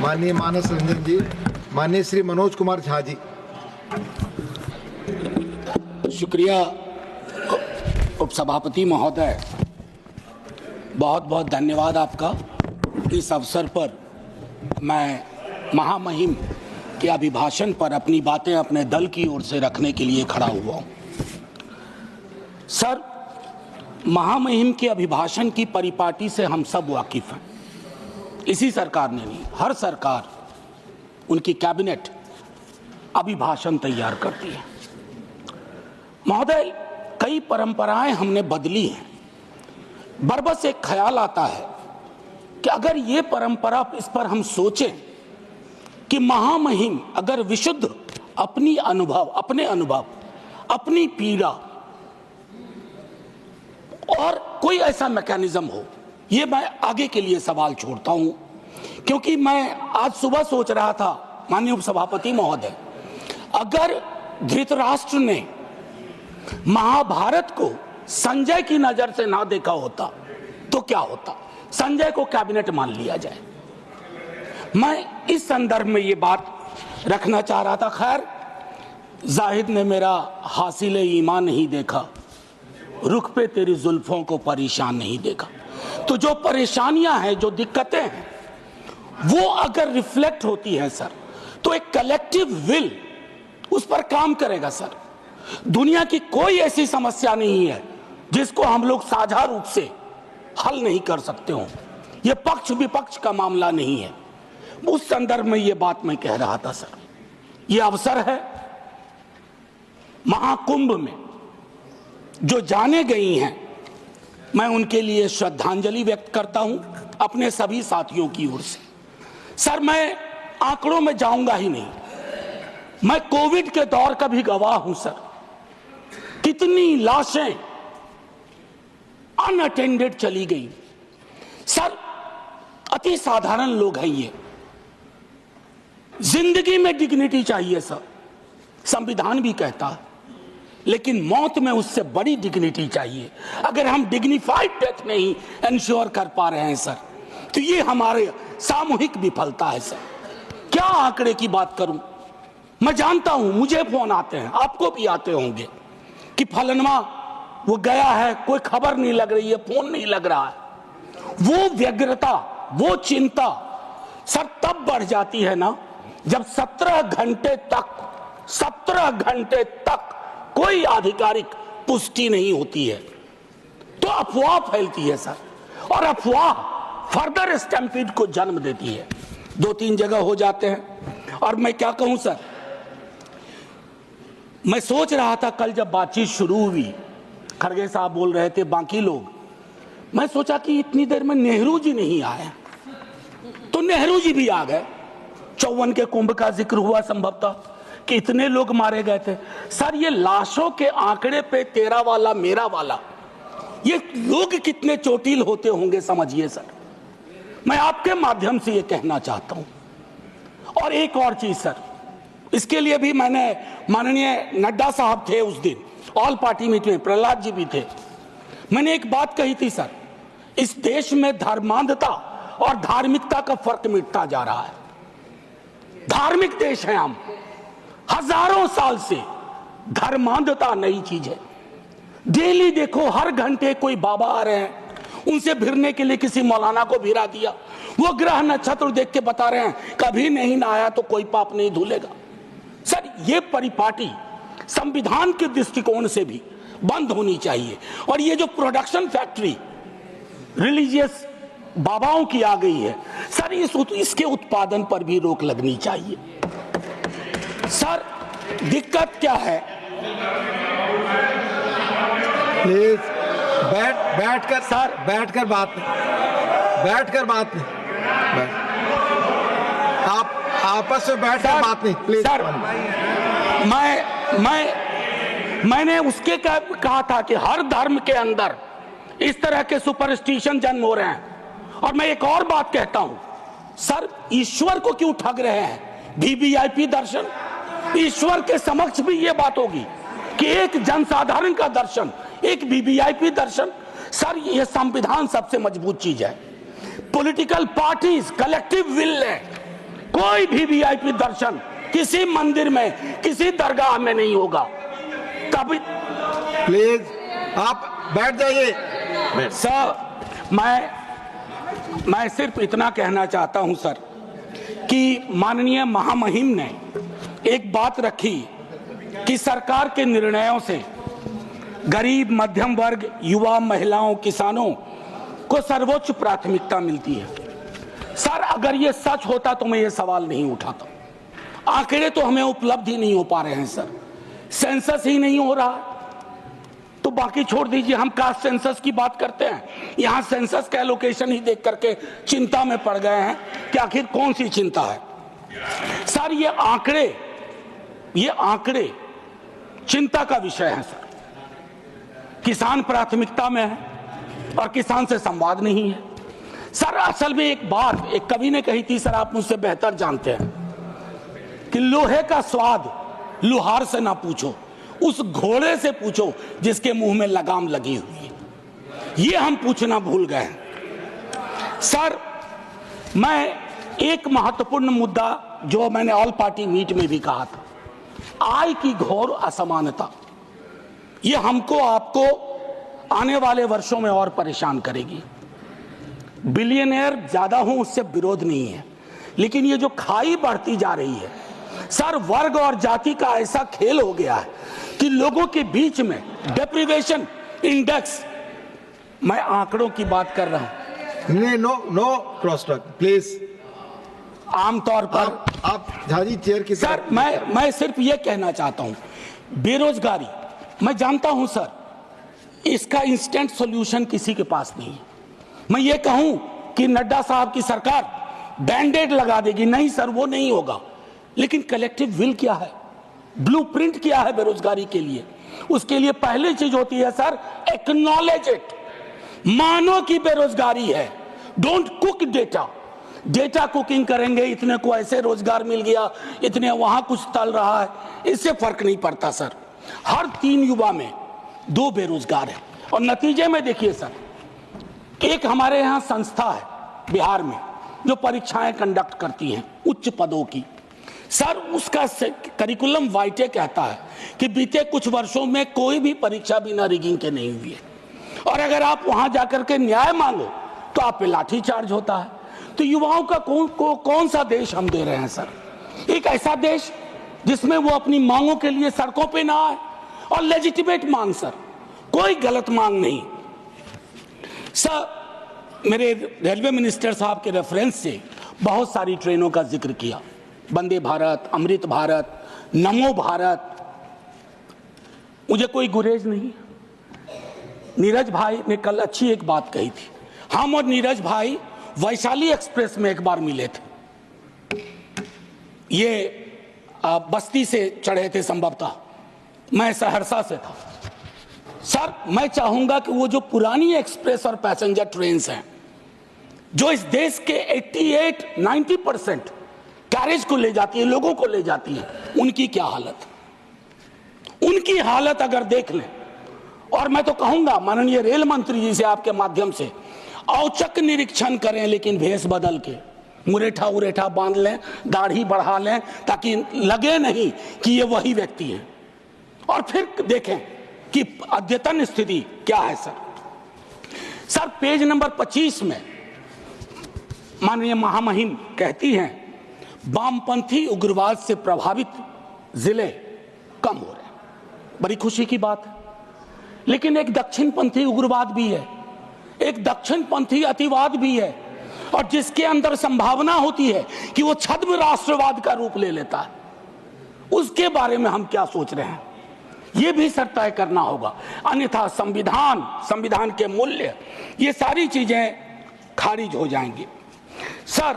माननीय मानस रंजन जी, माननीय श्री मनोज कुमार झा जी। शुक्रिया उपसभापति महोदय, बहुत बहुत धन्यवाद आपका। इस अवसर पर मैं महामहिम के अभिभाषण पर अपनी बातें अपने दल की ओर से रखने के लिए खड़ा हुआ हूं। सर, महामहिम के अभिभाषण की परिपाटी से हम सब वाकिफ हैं। इसी सरकार ने नहीं, हर सरकार, उनकी कैबिनेट अभिभाषण तैयार करती है। महोदय, कई परंपराएं हमने बदली हैं। बरबस एक ख्याल आता है कि अगर ये परंपरा, इस पर हम सोचें कि महामहिम अगर विशुद्ध अपने अनुभव, अपनी पीड़ा और कोई ऐसा मैकेनिज्म हो, ये मैं आगे के लिए सवाल छोड़ता हूं, क्योंकि मैं आज सुबह सोच रहा था माननीय उपसभापति महोदय, अगर धृतराष्ट्र ने महाभारत को संजय की नजर से ना देखा होता तो क्या होता? संजय को कैबिनेट मान लिया जाए। मैं इस संदर्भ में ये बात रखना चाह रहा था। खैर, जाहिद ने मेरा हासिले ईमान नहीं देखा, रुख पे तेरी जुल्फों को परेशान नहीं देखा। तो जो परेशानियां हैं, जो दिक्कतें हैं, वो अगर रिफ्लेक्ट होती है सर, तो एक कलेक्टिव विल उस पर काम करेगा सर। दुनिया की कोई ऐसी समस्या नहीं है जिसको हम लोग साझा रूप से हल नहीं कर सकते हो। यह पक्ष विपक्ष का मामला नहीं है। उस संदर्भ में यह बात मैं कह रहा था सर। यह अवसर है, महाकुंभ में जो जाने गई हैं, मैं उनके लिए श्रद्धांजलि व्यक्त करता हूं अपने सभी साथियों की ओर से। सर, मैं आंकड़ों में जाऊंगा ही नहीं। मैं कोविड के दौर का भी गवाह हूं सर। कितनी लाशें अनअटेंडेड चली गई सर। अति साधारण लोग हैं ये। जिंदगी में डिग्निटी चाहिए सर, संविधान भी कहता है, लेकिन मौत में उससे बड़ी डिग्निटी चाहिए। अगर हम डिग्निफाइड डेथ नहीं इंश्योर कर पा रहे हैं सर, तो ये हमारे सामूहिक विफलता है सर। क्या आंकड़े की बात करूं? मैं जानता हूं, मुझे फोन आते हैं, आपको भी आते होंगे, कि फलनवा वो गया है, कोई खबर नहीं लग रही है, फोन नहीं लग रहा है। वो व्यग्रता, वो चिंता सर तब बढ़ जाती है ना, जब 17 घंटे तक कोई आधिकारिक पुष्टि नहीं होती है, तो अफवाह फैलती है सर। और अफवाह फर्दर स्टैम्पीड को जन्म देती है। 2-3 जगह हो जाते हैं। और मैं क्या कहूं सर, मैं सोच रहा था कल जब बातचीत शुरू हुई, खड़गे साहब बोल रहे थे, बाकी लोग, मैं सोचा कि इतनी देर में नेहरू जी नहीं आए, तो नेहरू जी भी आ गए। 54 के कुंभ का जिक्र हुआ संभवतः कि इतने लोग मारे गए थे सर। ये लाशों के आंकड़े पे तेरा वाला मेरा वाला, ये लोग कितने चोटिल होते होंगे समझिए सर। मैं आपके माध्यम से ये कहना चाहता हूं। और एक और चीज सर, इसके लिए भी मैंने, माननीय नड्डा साहब थे उस दिन ऑल पार्टी मीटिंग में, प्रहलाद जी भी थे, मैंने एक बात कही थी सर, इस देश में धर्मांधता और धार्मिकता का फर्क मिटता जा रहा है। धार्मिक देश है हम, हजारों साल से धर्मांधता नई चीज है। डेली देखो, हर घंटे कोई बाबा आ रहे हैं, उनसे भिड़ने के लिए किसी मौलाना को भिड़ा दिया, वो ग्रह नक्षत्र देख के बता रहे हैं कभी नहीं नहाया तो कोई पाप नहीं धुलेगा। सर, ये परिपाटी संविधान के दृष्टिकोण से भी बंद होनी चाहिए। और ये जो प्रोडक्शन फैक्ट्री रिलीजियस बाबाओं की आ गई है सर, इसके उत्पादन पर भी रोक लगनी चाहिए। सर, दिक्कत क्या है? प्लीज बैठकर सर, बैठकर बात नहीं, आप आपस में बैठकर बात नहीं प्लीज। सर, मैंने उसके कहा था कि हर धर्म के अंदर इस तरह के सुपरस्टिशन जन्म हो रहे हैं। और मैं एक और बात कहता हूं सर, ईश्वर को क्यों ठग रहे हैं? वीवीआईपी दर्शन, ईश्वर के समक्ष भी ये बात होगी कि एक जनसाधारण का दर्शन, एक वीवीआईपी दर्शन। सर, ये संविधान सबसे मजबूत चीज है। पॉलिटिकल पार्टीज कलेक्टिव विल है, कोई भी वीआईपी दर्शन किसी मंदिर में, किसी दरगाह में नहीं होगा। कभी प्लीज आप बैठ जाइए। सर, मैं सिर्फ इतना कहना चाहता हूं सर कि माननीय महामहिम ने एक बात रखी कि सरकार के निर्णयों से गरीब, मध्यम वर्ग, युवा, महिलाओं, किसानों को सर्वोच्च प्राथमिकता मिलती है। सर, अगर ये सच होता तो मैं ये सवाल नहीं उठाता। आंकड़े तो हमें उपलब्ध ही नहीं हो पा रहे हैं सर, सेंसस ही नहीं हो रहा, तो बाकी छोड़ दीजिए। हम कास्ट सेंसस की बात करते हैं, यहां सेंसस का एलोकेशन ही देख करके चिंता में पड़ गए हैं कि आखिर कौन सी चिंता है। सर, ये आंकड़े चिंता का विषय है सर। किसान प्राथमिकता में है और किसान से संवाद नहीं है सर। असल में एक बात एक कवि ने कही थी सर, आप मुझसे बेहतर जानते हैं, कि लोहे का स्वाद लोहार से ना पूछो, उस घोड़े से पूछो जिसके मुंह में लगाम लगी हुई है। ये हम पूछना भूल गए हैं सर। मैं एक महत्वपूर्ण मुद्दा जो मैंने ऑल पार्टी मीट में भी कहा था, आय की घोर असमानता, ये हमको आपको आने वाले वर्षों में और परेशान करेगी। बिलियनियर ज्यादा हो उससे विरोध नहीं है, लेकिन ये जो खाई बढ़ती जा रही है सर, वर्ग और जाति का ऐसा खेल हो गया है कि लोगों के बीच में डेप्रिवेशन इंडेक्स, मैं आंकड़ों की बात कर रहा हूं। No cross talk please. आमतौर पर आप झाजी चेयर की सर, मैं सिर्फ ये कहना चाहता हूं, बेरोजगारी, मैं जानता हूं सर, इसका इंस्टेंट सॉल्यूशन किसी के पास नहीं है। मैं ये कहूं कि नड्डा साहब की सरकार बैंडेड लगा देगी, नहीं सर, वो नहीं होगा। लेकिन कलेक्टिव विल क्या है, ब्लूप्रिंट क्या है बेरोजगारी के लिए? उसके लिए पहली चीज होती है सर, एक्नॉलेज इट, मानो कि बेरोजगारी है। डोंट कुक डेटा कुकिंग करेंगे, इतने को ऐसे रोजगार मिल गया, इतने वहां कुछ तल रहा है, इससे फर्क नहीं पड़ता सर। हर 3 युवा में 2 बेरोजगार है। और नतीजे में देखिए सर, एक हमारे यहां संस्था है बिहार में जो परीक्षाएं कंडक्ट करती हैं उच्च पदों की सर, उसका करिकुलम वाइटे कहता है कि बीते कुछ वर्षों में कोई भी परीक्षा बिना रिगिंग के नहीं हुई है। और अगर आप वहां जाकर के न्याय मांगो तो आप पे लाठी चार्ज होता है। तो युवाओं का कौन सा देश हम दे रहे हैं सर? एक ऐसा देश जिसमें वो अपनी मांगों के लिए सड़कों पे ना आए, और लेजिटिमेट मांग सर, कोई गलत मांग नहीं सर। मेरे रेलवे मिनिस्टर साहब के रेफरेंस से बहुत सारी ट्रेनों का जिक्र किया, वंदे भारत, अमृत भारत, नमो भारत, मुझे कोई गुरेज नहीं। नीरज भाई ने कल अच्छी एक बात कही थी, हम और नीरज भाई वैशाली एक्सप्रेस में एक बार मिले थे, ये बस्ती से चढ़े थे संभवतः, मैं सहरसा से था सर। मैं चाहूंगा कि वो जो पुरानी एक्सप्रेस और पैसेंजर ट्रेन हैं जो इस देश के 88-90% कैरेज को ले जाती है, लोगों को ले जाती है, उनकी क्या हालत, उनकी हालत अगर देख लें। और मैं तो कहूंगा माननीय रेल मंत्री जी से आपके माध्यम से औचक निरीक्षण करें, लेकिन भेष बदल के, मुरेठा उरेठा बांध लें, दाढ़ी बढ़ा लें, ताकि लगे नहीं कि ये वही व्यक्ति हैं। और फिर देखें कि अद्यतन स्थिति क्या है सर। पेज नंबर 25 में माननीय महामहिम कहती हैं वामपंथी उग्रवाद से प्रभावित जिले कम हो रहे हैं। बड़ी खुशी की बात है, लेकिन एक दक्षिणपंथी उग्रवाद भी है, एक दक्षिणपंथी अतिवाद भी है, और जिसके अंदर संभावना होती है कि वो छद्म राष्ट्रवाद का रूप ले लेता है। उसके बारे में हम क्या सोच रहे हैं, ये भी सर तय करना होगा, अन्यथा संविधान के मूल्य, ये सारी चीजें खारिज हो जाएंगी सर।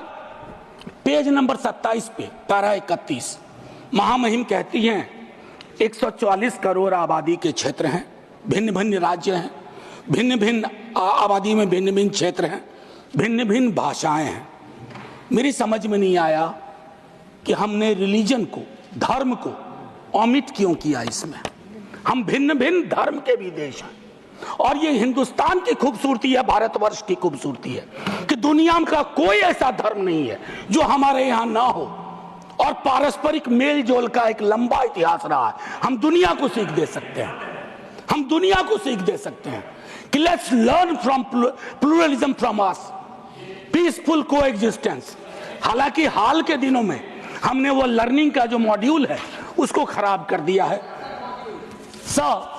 पेज नंबर 27 पे पैरा 31 महामहिम कहती हैं 144 करोड़ आबादी के क्षेत्र हैं, भिन्न भिन्न राज्य हैं, भिन्न भिन्न आबादी में भिन्न भिन्न क्षेत्र हैं, भिन्न भिन्न भाषाएं हैं। मेरी समझ में नहीं आया कि हमने रिलीजन को, धर्म को ओमिट क्यों किया इसमें। हम भिन्न भिन्न धर्म के भी देश हैं, और ये हिंदुस्तान की खूबसूरती है, भारतवर्ष की खूबसूरती है कि दुनिया का कोई ऐसा धर्म नहीं है जो हमारे यहां ना हो, और पारस्परिक मेल जोल का एक लंबा इतिहास रहा है। हम दुनिया को सीख दे सकते हैं, हम दुनिया को सीख दे सकते हैं कि let's learn from pluralism from us, peaceful coexistence. हालांकि हाल के दिनों में हमने वो लर्निंग का जो मॉड्यूल है उसको खराब कर दिया है। सर,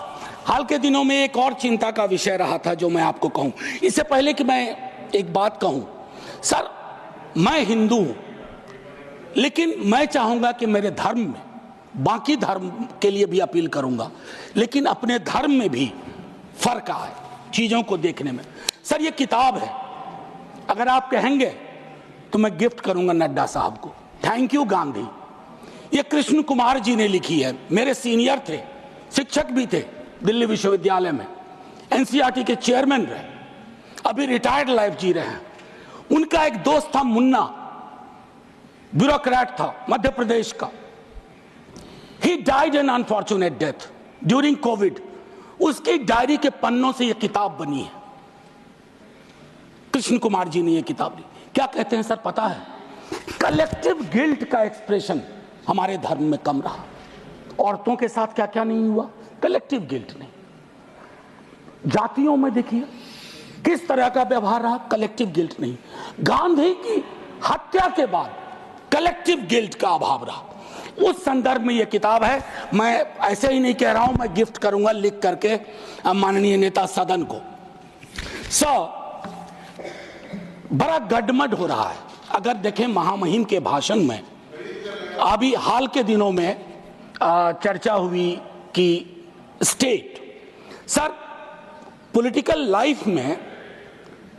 हाल के दिनों में एक और चिंता का विषय रहा था जो मैं आपको कहूं। इससे पहले कि मैं एक बात कहूं, सर मैं हिंदू हूं, लेकिन मैं चाहूंगा कि मेरे धर्म में, बाकी धर्म के लिए भी अपील करूंगा, लेकिन अपने धर्म में भी फर्क आए चीजों को देखने में। सर ये किताब है, अगर आप कहेंगे तो मैं गिफ्ट करूंगा नड्डा साहब को। Thank you Gandhi. ये कृष्ण कुमार जी ने लिखी है, मेरे सीनियर थे, शिक्षक भी थे दिल्ली विश्वविद्यालय में, एनसीईआरटी के चेयरमैन रहे, अभी रिटायर्ड लाइफ जी रहे हैं। उनका एक दोस्त था मुन्ना, ब्यूरोक्रेट था मध्य प्रदेश का। He died an unfortunate death during Covid. उसकी डायरी के पन्नों से यह किताब बनी है। कृष्ण कुमार जी ने यह किताब ली। क्या कहते हैं सर पता है? कलेक्टिव गिल्ट का एक्सप्रेशन हमारे धर्म में कम रहा। औरतों के साथ क्या क्या नहीं हुआ, कलेक्टिव गिल्ट नहीं। जातियों में देखिए किस तरह का व्यवहार रहा, कलेक्टिव गिल्ट नहीं। गांधी की हत्या के बाद कलेक्टिव गिल्ट का अभाव रहा। उस संदर्भ में यह किताब है। मैं ऐसे ही नहीं कह रहा हूं, मैं गिफ्ट करूंगा लिख करके माननीय नेता सदन को। बड़ा गडमड हो रहा है। अगर देखें महामहिम के भाषण में, अभी हाल के दिनों में चर्चा हुई कि स्टेट, सर पॉलिटिकल लाइफ में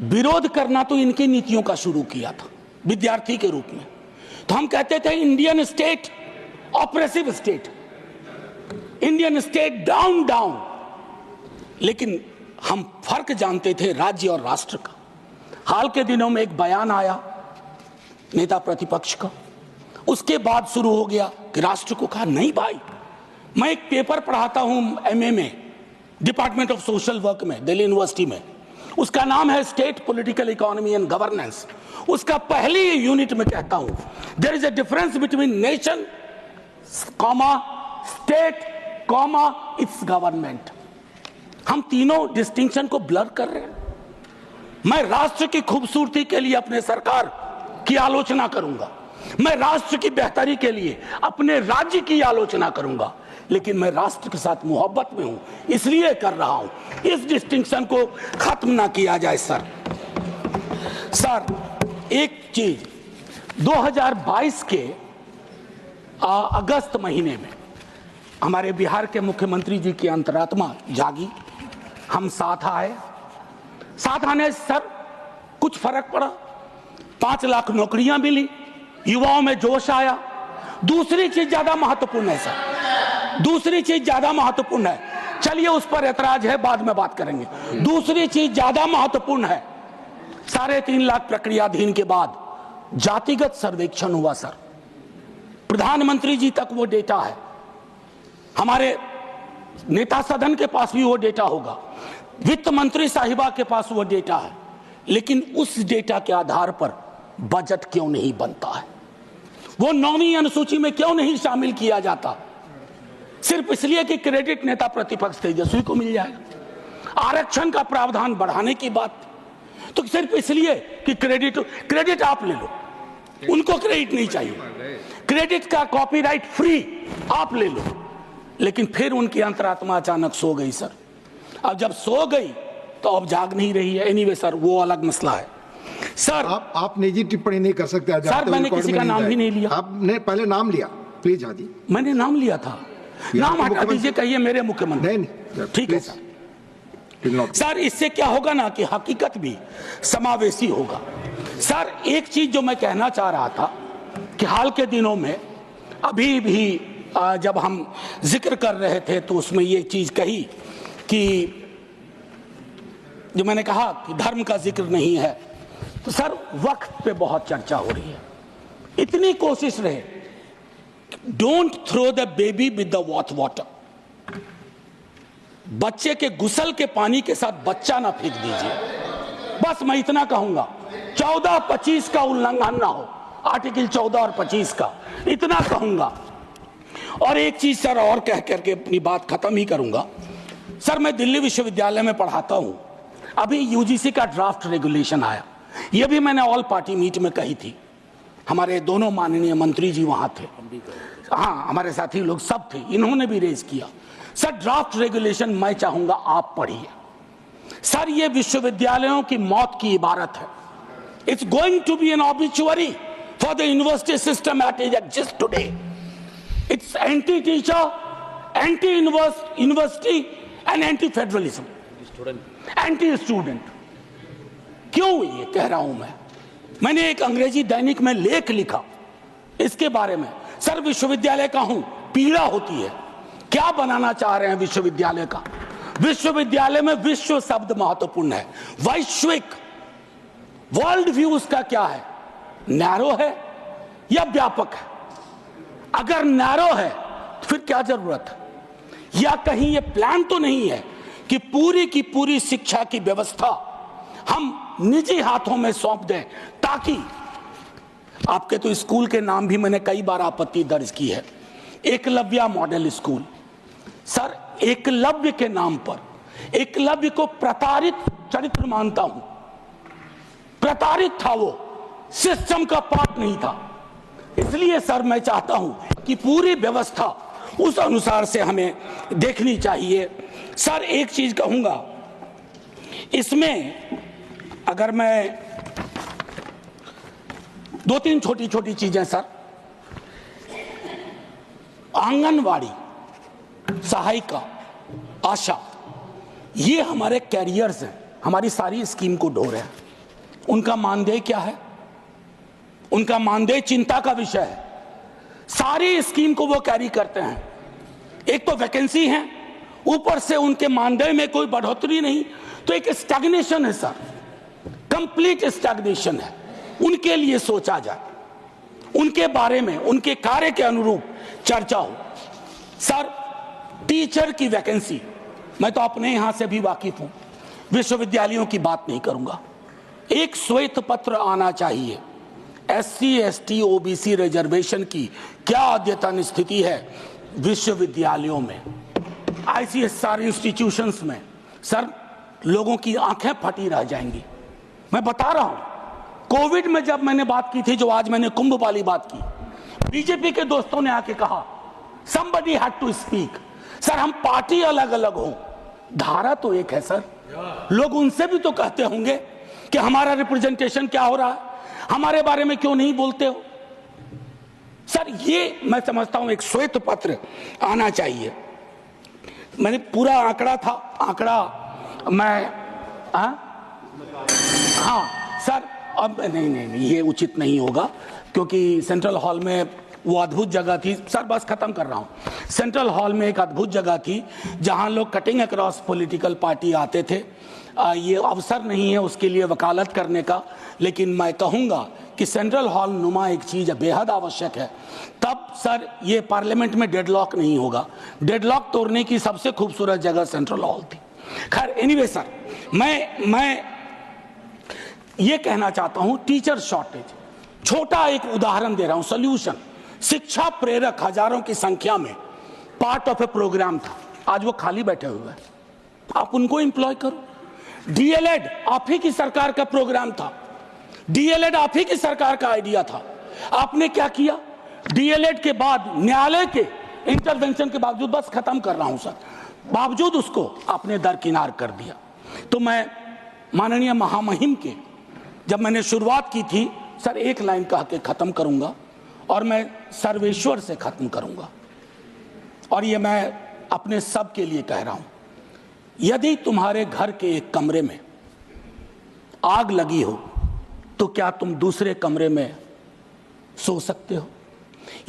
विरोध करना तो इनकी नीतियों का शुरू किया था विद्यार्थी के रूप में। तो हम कहते थे Indian state oppressive state, Indian state down down, लेकिन हम फर्क जानते थे राज्य और राष्ट्र का। हाल के दिनों में एक बयान आया नेता प्रतिपक्ष का, उसके बाद शुरू हो गया कि राष्ट्र को कहा नहीं भाई। मैं एक पेपर पढ़ाता हूं एमए में, डिपार्टमेंट ऑफ सोशल वर्क में, दिल्ली यूनिवर्सिटी में। उसका नाम है state political economy and governance. उसका पहली यूनिट में कहता हूं there is a difference between nation comma state comma its government. हम तीनों डिस्टिंक्शन को ब्लर कर रहे हैं। मैं राष्ट्र की खूबसूरती के लिए अपने सरकार की आलोचना करूंगा, मैं राष्ट्र की बेहतरी के लिए अपने राज्य की आलोचना करूंगा, लेकिन मैं राष्ट्र के साथ मोहब्बत में हूं, इसलिए कर रहा हूं। इस डिस्टिंक्शन को खत्म ना किया जाए सर। एक चीज 2022 के अगस्त महीने में हमारे बिहार के मुख्यमंत्री जी की अंतरात्मा जागी, हम साथ आए। साथ आने से सर कुछ फर्क पड़ा, 5 लाख नौकरियां मिली, युवाओं में जोश आया। दूसरी चीज ज्यादा महत्वपूर्ण है सर, दूसरी चीज ज्यादा महत्वपूर्ण है। चलिए उस पर ऐतराज है, बाद में बात करेंगे। दूसरी चीज ज्यादा महत्वपूर्ण है, 3.5 लाख प्रक्रियाधीन के बाद जातिगत सर्वेक्षण हुआ सर। प्रधानमंत्री जी तक वो डेटा है, हमारे नेता सदन के पास भी वो डेटा होगा, वित्त मंत्री साहिबा के पास वो डेटा है, लेकिन उस डेटा के आधार पर बजट क्यों नहीं बनता है? वो 9वीं अनुसूची में क्यों नहीं शामिल किया जाता? सिर्फ इसलिए कि क्रेडिट नेता प्रतिपक्ष तेजस्वी को मिल जाएगा। आरक्षण का प्रावधान बढ़ाने की बात तो सिर्फ इसलिए कि क्रेडिट आप ले लो, उनको क्रेडिट नहीं चाहिए, क्रेडिट का कॉपीराइट फ्री आप ले लो। लेकिन फिर उनकी अंतरात्मा अचानक सो गई सर। अब जब सो गई तो अब जाग नहीं रही है। एनीवे सर वो अलग मसला है सर। आप निजी टिप्पणी नहीं कर सकते सर, मैंने किसी का नाम भी नहीं लिया। आपने पहले नाम लिया, प्लीज। हाँ जी, मैंने नाम लिया था, नाम हटा दीजिए, कहिए मेरे मुख्यमंत्री। नहीं, ठीक है सर। सर इससे क्या होगा ना कि हकीकत भी समावेशी होगा। सर एक चीज जो मैं कहना चाह रहा था कि हाल के दिनों में अभी भी जब हम जिक्र कर रहे थे तो उसमें ये चीज कही कि जो मैंने कहा कि धर्म का जिक्र नहीं है, तो सर वक्त पे बहुत चर्चा हो रही है। इतनी कोशिश रहे, don't throw the baby with the bath water. बच्चे के गुसल के पानी के साथ बच्चा ना फेंक दीजिए। बस मैं इतना कहूंगा। 14-25 का उल्लंघन ना हो, आर्टिकल 14 और 25 का, इतना कहूंगा। और एक चीज सर और कह करके अपनी बात खत्म ही करूंगा। सर मैं दिल्ली विश्वविद्यालय में पढ़ाता हूं, अभी यूजीसी का ड्राफ्ट रेगुलेशन आया, यह भी मैंने ऑल पार्टी मीट में कही थी, हमारे दोनों माननीय मंत्री जी वहां थे, हाँ हमारे साथी लोग सब थे, इन्होंने भी रेज किया। सर ड्राफ्ट रेगुलेशन मैं चाहूंगा आप पढ़िए। सर ये विश्वविद्यालयों की मौत की इबारत है। It's going to be an obituary for the university system at it exist today. It's anti teacher, anti university and anti federalism, anti student. क्यों ये कह रहा हूं मैंने एक अंग्रेजी दैनिक में लेख लिखा इसके बारे में। सर विश्वविद्यालय का हूं, पीड़ा होती है। क्या बनाना चाह रहे हैं विश्वविद्यालय का? विश्वविद्यालय में विश्व शब्द महत्वपूर्ण है, वैश्विक, वर्ल्ड व्यू उसका क्या है, नैरो है या व्यापक है? अगर नैरो है तो फिर क्या जरूरत है? या कहीं ये प्लान तो नहीं है कि पूरी की पूरी शिक्षा की व्यवस्था हम निजी हाथों में सौंप दें, ताकि आपके तो स्कूल के नाम भी मैंने कई बार आपत्ति दर्ज की है, Eklavya model school. Sir Eklavya के नाम पर, एकलव्य को प्रताड़ित चरित्र मानता हूं, प्रताड़ित था वो, सिस्टम का पार्ट नहीं था। इसलिए सर मैं चाहता हूं कि पूरी व्यवस्था उस अनुसार से हमें देखनी चाहिए। सर एक चीज कहूंगा इसमें, अगर मैं दो तीन छोटी छोटी चीजें सर, आंगनवाड़ी, सहायिका, आशा, ये हमारे कैरियर्स हैं, हमारी सारी स्कीम को ढो रहे हैं। उनका मानदेय क्या है? उनका मानदेय चिंता का विषय है। सारी स्कीम को वो कैरी करते हैं। एक तो वैकेंसी है, ऊपर से उनके मानदेय में कोई बढ़ोतरी नहीं, तो एक स्टैग्नेशन है सर, कंप्लीट स्टैग्नेशन है। उनके लिए सोचा जाए, उनके बारे में, उनके कार्य के अनुरूप चर्चा हो। सर टीचर की वैकेंसी, मैं तो अपने यहां से भी वाकिफ हूं, विश्वविद्यालयों की बात नहीं करूंगा। एक श्वेत पत्र आना चाहिए, एससी एसटी ओबीसी रिजर्वेशन की क्या अद्यतन स्थिति है विश्वविद्यालयों में, आईसीएसआर इंस्टीट्यूशंस में। सर लोगों की आंखें फटी रह जाएंगी। मैं बता रहा हूं, कोविड में जब मैंने बात की थी, जो आज मैंने कुंभ वाली बात की, बीजेपी के दोस्तों ने आके कहा somebody had to speak। Sir हम पार्टी अलग अलग हो, धारा तो एक है सर। लोग उनसे भी तो कहते होंगे कि हमारा रिप्रेजेंटेशन क्या हो रहा है, हमारे बारे में क्यों नहीं बोलते हो? सर ये मैं समझता हूं एक श्वेत पत्र आना चाहिए। मैंने पूरा आंकड़ा था, आंकड़ा मैं हाँ सर, अब नहीं ये उचित नहीं होगा, क्योंकि सेंट्रल हॉल में वो अद्भुत जगह थी। सर बस खत्म कर रहा हूं। सेंट्रल हॉल में एक अद्भुत जगह थी जहां लोग कटिंग अक्रॉस पॉलिटिकल पार्टी आते थे। ये अवसर नहीं है उसके लिए वकालत करने का, लेकिन मैं कहूंगा कि सेंट्रल हॉल नुमा एक चीज बेहद आवश्यक है। तब सर ये पार्लियामेंट में डेडलॉक नहीं होगा। डेडलॉक तोड़ने की सबसे खूबसूरत जगह सेंट्रल हॉल थी। खैर एनीवे सर, मैं ये कहना चाहता हूं, टीचर शॉर्टेज, छोटा एक उदाहरण दे रहा हूं, सोल्यूशन। शिक्षा प्रेरक हजारों की संख्या में पार्ट ऑफ ए प्रोग्राम था, आज वो खाली बैठे हुए हैं, आप उनको एम्प्लॉय करो। डीएलएड आप ही की सरकार का प्रोग्राम था, डीएलएड आप ही की सरकार का आइडिया था। आपने क्या किया? डीएलएड के बाद न्यायालय के इंटरवेंशन के बावजूद, बस खत्म कर रहा हूं सर, बावजूद उसको आपने दरकिनार कर दिया। तो मैं माननीय महामहिम के, जब मैंने शुरुआत की थी सर, एक लाइन कह के खत्म करूंगा और मैं सर्वेश्वर से खत्म करूंगा, और ये मैं अपने सब के लिए कह रहा हूं। यदि तुम्हारे घर के एक कमरे में आग लगी हो तो क्या तुम दूसरे कमरे में सो सकते हो?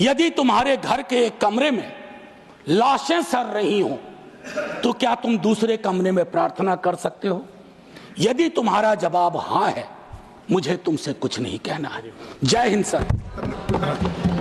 यदि तुम्हारे घर के एक कमरे में लाशें सड़ रही हो तो क्या तुम दूसरे कमरे में प्रार्थना कर सकते हो? यदि तुम्हारा जवाब हां है, मुझे तुमसे कुछ नहीं कहना है। जय हिंद सर।